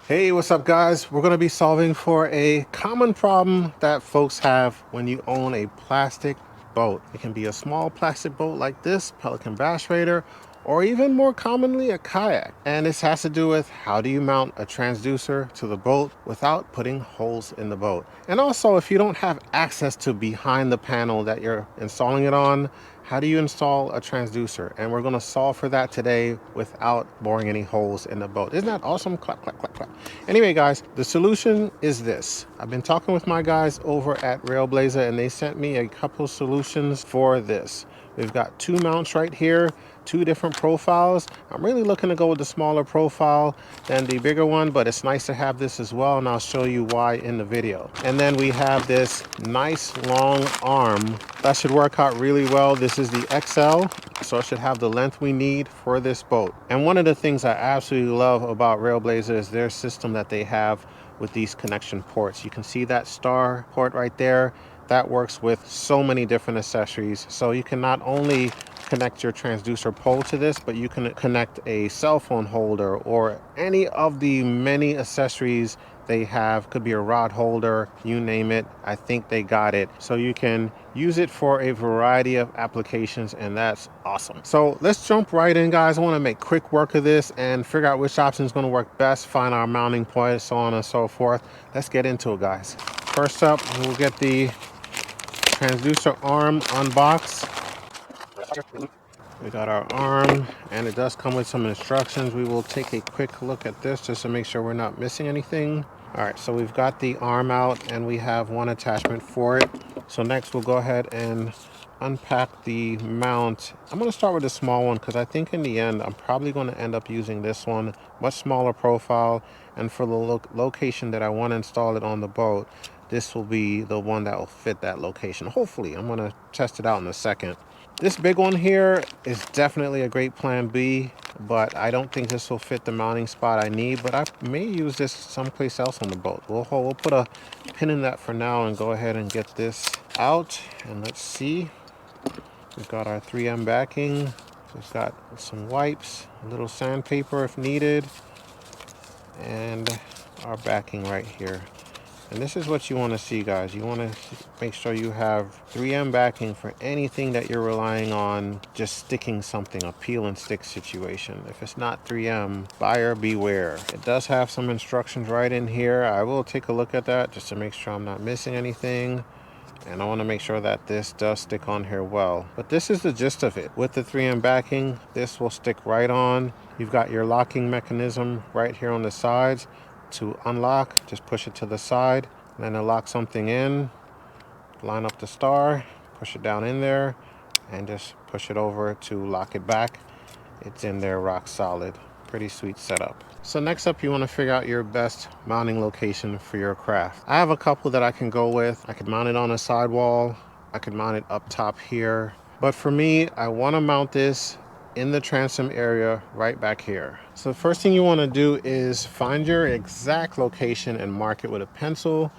Hey, what's up guys? We're going to be solving for a common problem that folks have when you own a plastic boat. It can be a small plastic boat like this, Pelican Bass Raider, or even more commonly a kayak. And this has to do with how do you mount a transducer to the boat without putting holes in the boat. And also, if you don't have access to behind the panel that you're installing it on, how do you install a transducer? And we're going to solve for that today without boring any holes in the boat. Isn't that awesome? Clap, clap, clap, clap. Anyway, guys, the solution is this. I've been talking with my guys over at Railblazer and they sent me a couple solutions for this. We've got two mounts right here, two different profiles. I'm really looking to go with the smaller profile than the bigger one, but it's nice to have this as well, and I'll show you why in the video. And then we have this nice long arm. That should work out really well. This is the XL, so it should have the length we need for this boat. And one of the things I absolutely love about Railblazer is their system that they have with these connection ports. You can see that star port right there. That works with so many different accessories. So you can not only connect your transducer pole to this, but you can connect a cell phone holder or any of the many accessories they have. Could be a rod holder, you name it. I think they got it. So you can use it for a variety of applications, and that's awesome. So let's jump right in, guys. I want to make quick work of this and figure out which option is going to work best, find our mounting point, so on and so forth. Let's get into it, guys. First up, we'll get the transducer arm unboxed. We got our arm, and it does come with some instructions. We will take a quick look at this just to make sure we're not missing anything. All right, so we've got the arm out and we have one attachment for it. So next we'll go ahead and unpack the mount. I'm going to start with the small one because I think in the end I'm probably going to end up using this one, much smaller profile, and for the location that I want to install it on the boat, this will be the one that will fit that location. Hopefully. I'm going to test it out in a second. This big one here is definitely a great plan B, but I don't think this will fit the mounting spot I need, but I may use this someplace else on the boat. We'll put a pin in that for now and go ahead and get this out, and let's see. We've got our 3M backing. We've got some wipes, a little sandpaper if needed, and our backing right here. And this is what you want to see, guys. You want to make sure you have 3M backing for anything that you're relying on just sticking something, a peel and stick situation. If it's not 3M, buyer beware. It does have some instructions right in here. I will take a look at that just to make sure I'm not missing anything. And I want to make sure that this does stick on here well. But this is the gist of it. With the 3M backing, this will stick right on. You've got your locking mechanism right here on the sides. To unlock, just push it to the side, and then it'll lock something in. Line up the star, push it down in there, and just push it over to lock it back. It's in there rock solid. Pretty sweet setup. So next up, you want to figure out your best mounting location for your craft. I have a couple that I can go with. I could mount it on a sidewall. I could mount it up top here. But for me, I want to mount this in the transom area right back here. So the first thing you want to do is find your exact location and mark it with a pencil.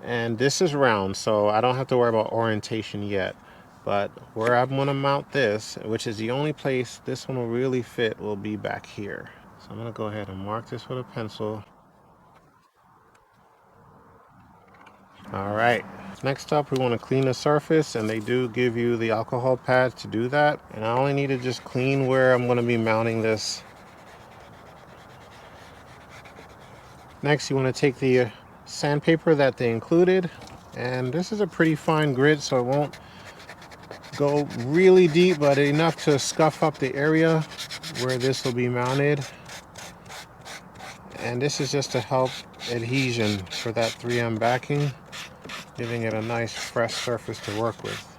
And this is round, so I don't have to worry about orientation yet. But where I'm going to mount this, which is the only place this one will really fit, will be back here. So I'm going to go ahead and mark this with a pencil. All right. Next up, we want to clean the surface, and they do give you the alcohol pads to do that. And I only need to just clean where I'm going to be mounting this. Next, you want to take the sandpaper that they included, and this is a pretty fine grit, so it won't go really deep, but enough to scuff up the area where this will be mounted. And this is just to help adhesion for that 3M backing, giving it a nice fresh surface to work with.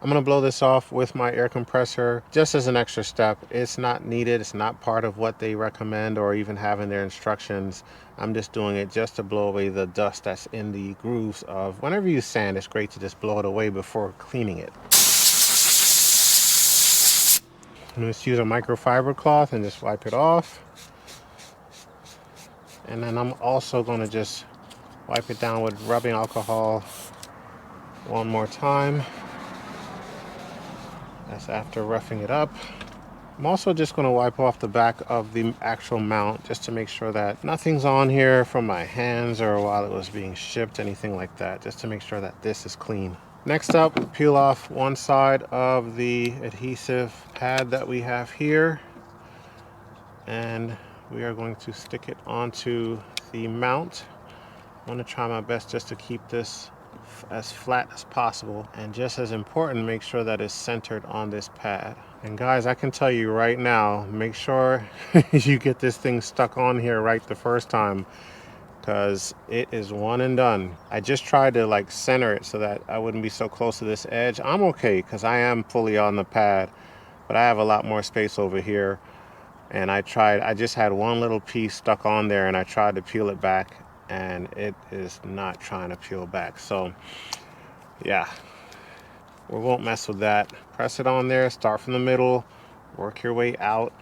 I'm going to blow this off with my air compressor just as an extra step. It's not needed. It's not part of what they recommend or even have in their instructions. I'm just doing it just to blow away the dust that's in the grooves of whenever you sand. It's great to just blow it away before cleaning it. I'm going to use a microfiber cloth and just wipe it off. And then I'm also going to just wipe it down with rubbing alcohol one more time. That's after roughing it up. I'm also just going to wipe off the back of the actual mount just to make sure that nothing's on here from my hands or while it was being shipped, anything like that, just to make sure that this is clean. Next up, peel off one side of the adhesive pad that we have here, and we are going to stick it onto the mount. I'm going to try my best just to keep this as flat as possible, and just as important, make sure that it's centered on this pad. And guys, I can tell you right now, make sure you get this thing stuck on here right the first time, because it is one and done. I just tried to like center it so that I wouldn't be so close to this edge. I'm okay because I am fully on the pad, but I have a lot more space over here. And I just had one little piece stuck on there, and I tried to peel it back, and it is not trying to peel back. So yeah, we won't mess with that. Press it on there, start from the middle, work your way out.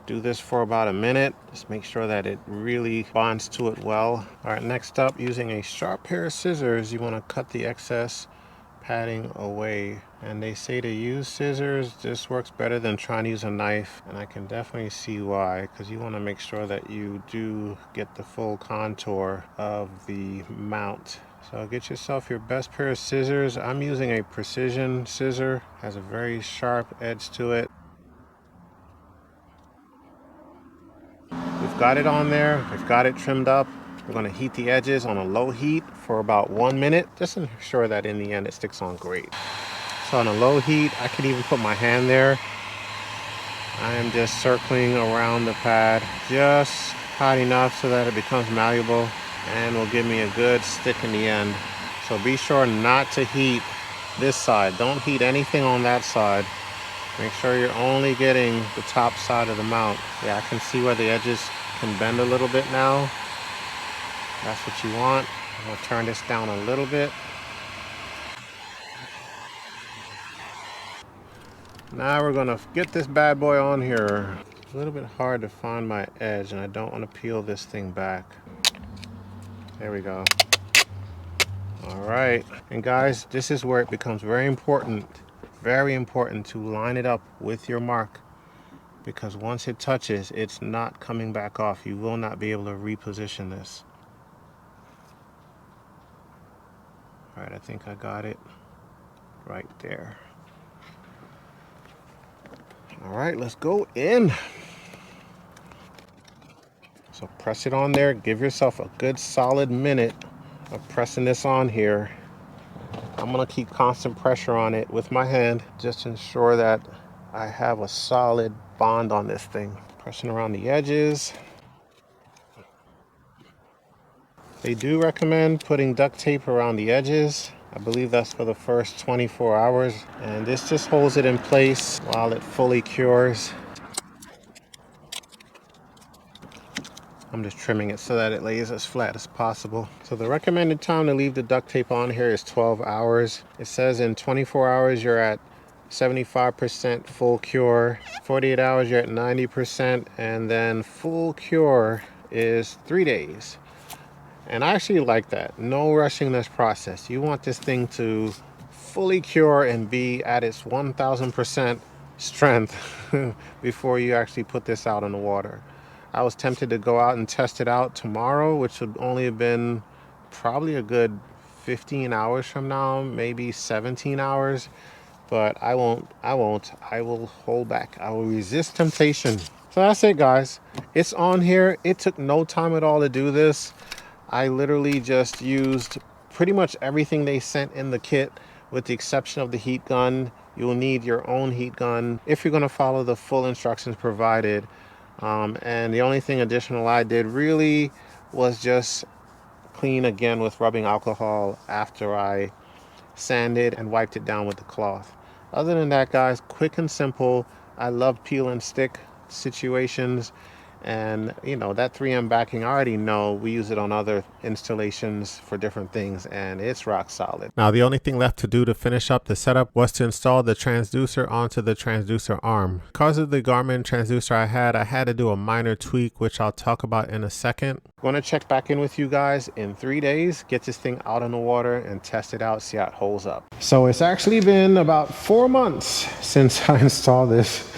Do this for about a minute. Just make sure that it really bonds to it well. All right, next up, using a sharp pair of scissors, you want to cut the excess padding away. And they say to use scissors. This works better than trying to use a knife, and I can definitely see why, because you want to make sure that you do get the full contour of the mount. So get yourself your best pair of scissors. I'm using a precision scissor, has a very sharp edge to it. We've got it on there, we've got it trimmed up. We're going to heat the edges on a low heat for about 1 minute, just to ensure that in the end it sticks on great. So on a low heat, I can even put my hand there. I am just circling around the pad just hot enough so that it becomes malleable and will give me a good stick in the end. So be sure not to heat this side. Don't heat anything on that side. Make sure you're only getting the top side of the mount. Yeah, I can see where the edges can bend a little bit now. That's what you want. I'm going to turn this down a little bit. Now we're going to get this bad boy on here. It's a little bit hard to find my edge, and I don't want to peel this thing back. There we go. All right. And guys, this is where it becomes very important to line it up with your mark, because once it touches, it's not coming back off. You will not be able to reposition this. All right, I think I got it right there. All right, let's go in. So press it on there. Give yourself a good solid minute of pressing this on here. I'm gonna keep constant pressure on it with my hand, just to ensure that I have a solid bond on this thing. Pressing around the edges. They do recommend putting duct tape around the edges. I believe that's for the first 24 hours. And this just holds it in place while it fully cures. I'm just trimming it so that it lays as flat as possible. So the recommended time to leave the duct tape on here is 12 hours. It says in 24 hours you're at 75% full cure. 48 hours you're at 90%, and then full cure is 3 days. And I actually like that. No rushing this process. You want this thing to fully cure and be at its 1000% strength before you actually put this out in the water. I was tempted to go out and test it out tomorrow, which would only have been probably a good 15 hours from now, maybe 17 hours. But I won't. I will hold back. I will resist temptation. So that's it, guys. It's on here. It took no time at all to do this. I literally just used pretty much everything they sent in the kit, with the exception of the heat gun. You'll need your own heat gun if you're going to follow the full instructions provided. And the only thing additional I did really was just clean again with rubbing alcohol after I sanded and wiped it down with the cloth. Other than that, guys, quick and simple. I love peel and stick situations, And you know, that 3M backing, I already know we use it on other installations for different things, and it's rock solid. Now the only thing left to do to finish up the setup was to install the transducer onto the transducer arm. Because of the Garmin transducer I had to do a minor tweak, which I'll talk about in a second. I'm going to check back in with you guys in 3 days, get this thing out in the water and test it out, see how it holds up. So it's actually been about 4 months since I installed this.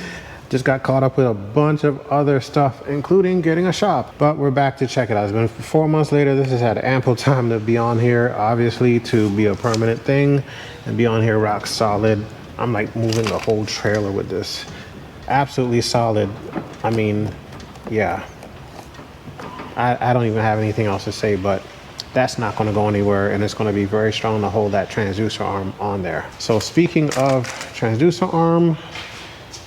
Just got caught up with a bunch of other stuff, including getting a shop, but we're back to check it out. It's been 4 months later. This has had ample time to be on here, obviously, to be a permanent thing and be on here rock solid. I'm like moving the whole trailer with this. Absolutely solid. I mean, yeah, I don't even have anything else to say, but that's not going to go anywhere, and it's going to be very strong to hold that transducer arm on there. So speaking of transducer arm,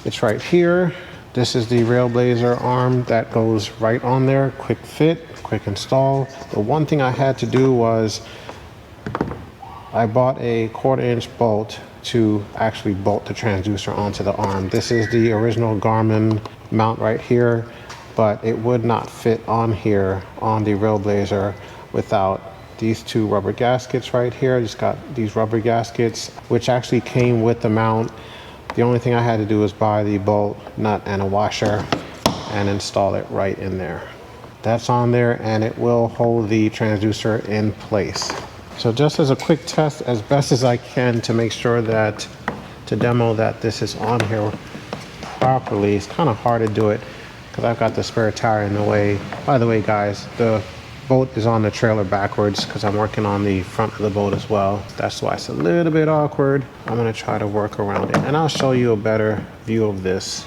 it's right here. This is the Railblazer arm that goes right on there. Quick fit, quick install. The one thing I had to do was I bought a 1/4-inch bolt to actually bolt the transducer onto the arm. This is the original Garmin mount right here, but it would not fit on here on the Railblazer without these 2 rubber gaskets right here. Just got these rubber gaskets, which actually came with the mount. The only thing I had to do was buy the bolt, nut, and a washer and install it right in there. That's on there, and it will hold the transducer in place. So just as a quick test, as best as I can to make sure that, to demo that this is on here properly, it's kind of hard to do it because I've got the spare tire in the way. By the way, guys, the boat is on the trailer backwards because I'm working on the front of the boat as well. That's why it's a little bit awkward. I'm going to try to work around it, and I'll show you a better view of this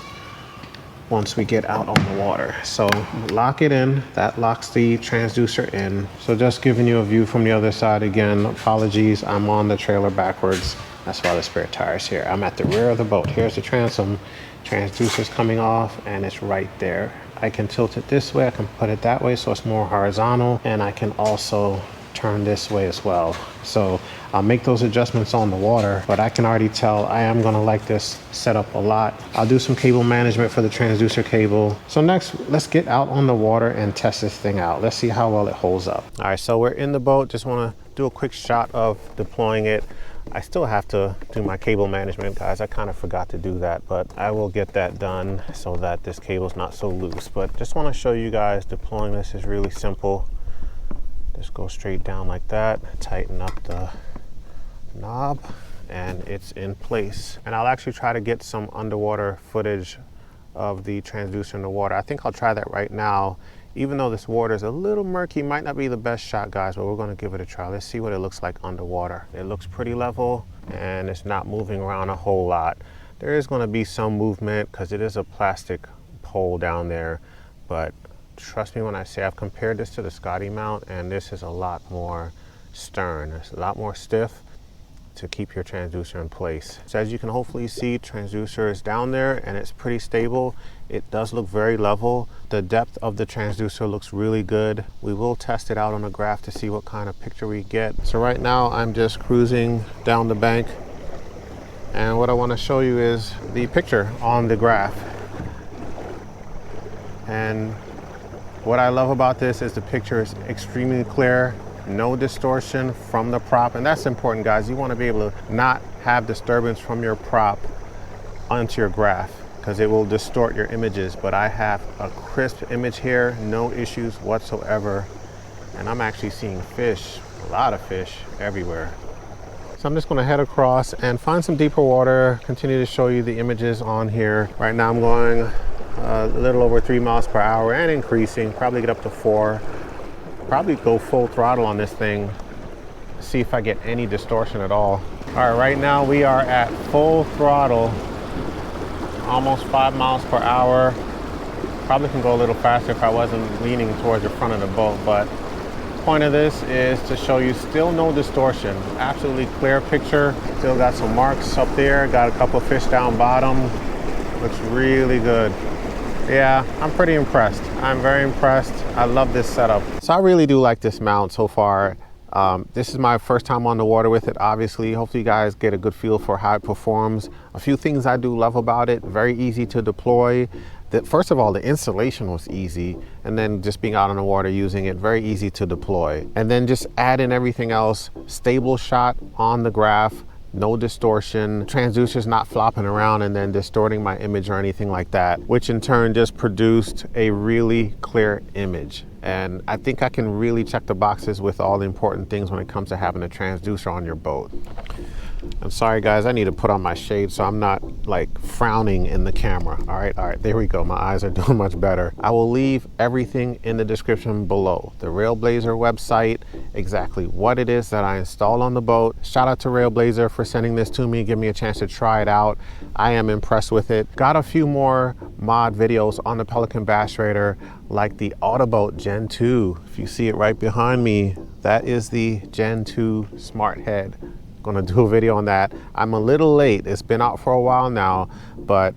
once we get out on the water. So lock it in. That locks the transducer in. So just giving you a view from the other side again. Apologies, I'm on the trailer backwards. That's why the spare tire's here. I'm at the rear of the boat. Here's the transom. Transducer's coming off, and it's right there. I can tilt it this way, I can put it that way so it's more horizontal, and I can also turn this way as well. So I'll make those adjustments on the water, but I can already tell I am gonna like this setup a lot. I'll do some cable management for the transducer cable. So next, let's get out on the water and test this thing out. Let's see how well it holds up. All right, so we're in the boat. Just wanna do a quick shot of deploying it. I still have to do my cable management, guys. I kind of forgot to do that, but I will get that done so that this cable's not so loose. But just want to show you guys deploying this is really simple. Just go straight down like that, tighten up the knob, and it's in place. And I'll actually try to get some underwater footage of the transducer in the water. I think I'll try that right now. Even though this water is a little murky, might not be the best shot, guys, but we're going to give it a try. Let's see what it looks like underwater. It looks pretty level, and it's not moving around a whole lot. There is going to be some movement because it is a plastic pole down there, but trust me when I say I've compared this to the Scotty mount, and this is a lot more stern. It's a lot more stiff to keep your transducer in place. So as you can hopefully see, transducer is down there and it's pretty stable. It does look very level. The depth of the transducer looks really good. We will test it out on a graph to see what kind of picture we get. So right now I'm just cruising down the bank, and what I want to show you is the picture on the graph. And what I love about this is the picture is extremely clear. No distortion from the prop, and that's important, guys. You want to be able to not have disturbance from your prop onto your graph because it will distort your images. But I have a crisp image here, no issues whatsoever, and I'm actually seeing fish, a lot of fish everywhere. So I'm just going to head across and find some deeper water, continue to show you the images on here. Right now I'm going a little over 3 miles per hour and increasing, probably get up to 4. Probably go full throttle on this thing, see if I get any distortion at all. All right, right now we are at full throttle, almost 5 miles per hour. Probably can go a little faster if I wasn't leaning towards the front of the boat, but the point of this is to show you still no distortion. Absolutely clear picture. Still got some marks up there, got a couple of fish down bottom. Looks really good. Yeah, I'm pretty impressed. I'm very impressed. I love this setup. So I really do like this mount so far. This is my first time on the water with it, obviously. Hopefully you guys get a good feel for how it performs. A few things I do love about it: very easy to deploy, First of all, the installation was easy, and then just being out on the water using it, very easy to deploy. And then just add in everything else, stable shot on the graph, no distortion, transducers not flopping around and then distorting my image or anything like that, which in turn just produced a really clear image. And I think I can really check the boxes with all the important things when it comes to having a transducer on your boat. I'm sorry guys, I need to put on my shade so I'm not like frowning in the camera. All right, there we go. My eyes are doing much better. I will leave everything in the description below. The Railblazer website, exactly what it is that I installed on the boat. Shout out to Railblazer for sending this to me, give me a chance to try it out. I am impressed with it. Got a few more mod videos on the Pelican Bass Raider, like the Autoboat Gen 2. If you see it right behind me, that is the Gen 2 Smart Head. Gonna do a video on that. I'm a little late. It's been out for a while now, but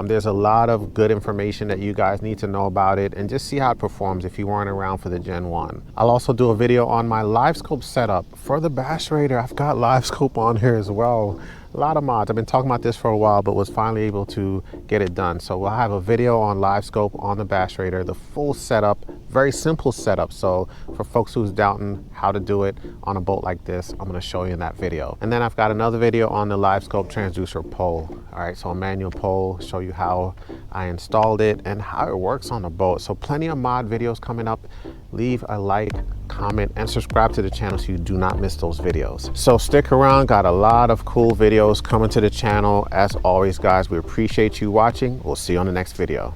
there's a lot of good information that you guys need to know about it and just see how it performs if you weren't around for the Gen 1. I'll also do a video on my live scope setup for the Bass Raider. I've got live scope on here as well. A lot of mods. I've been talking about this for a while, but was finally able to get it done. So we'll have a video on live scope on the Bass Raider, the full setup, very simple setup. So for folks who's doubting how to do it on a boat like this, I'm gonna show you in that video. And then I've got another video on the live scope transducer pole. All right, so a manual pole, show you how I installed it and how it works on the boat. So plenty of mod videos coming up. Leave a like, comment, and subscribe to the channel so you do not miss those videos. So stick around, got a lot of cool videos coming to the channel. As always, guys, we appreciate you watching. We'll see you on the next video.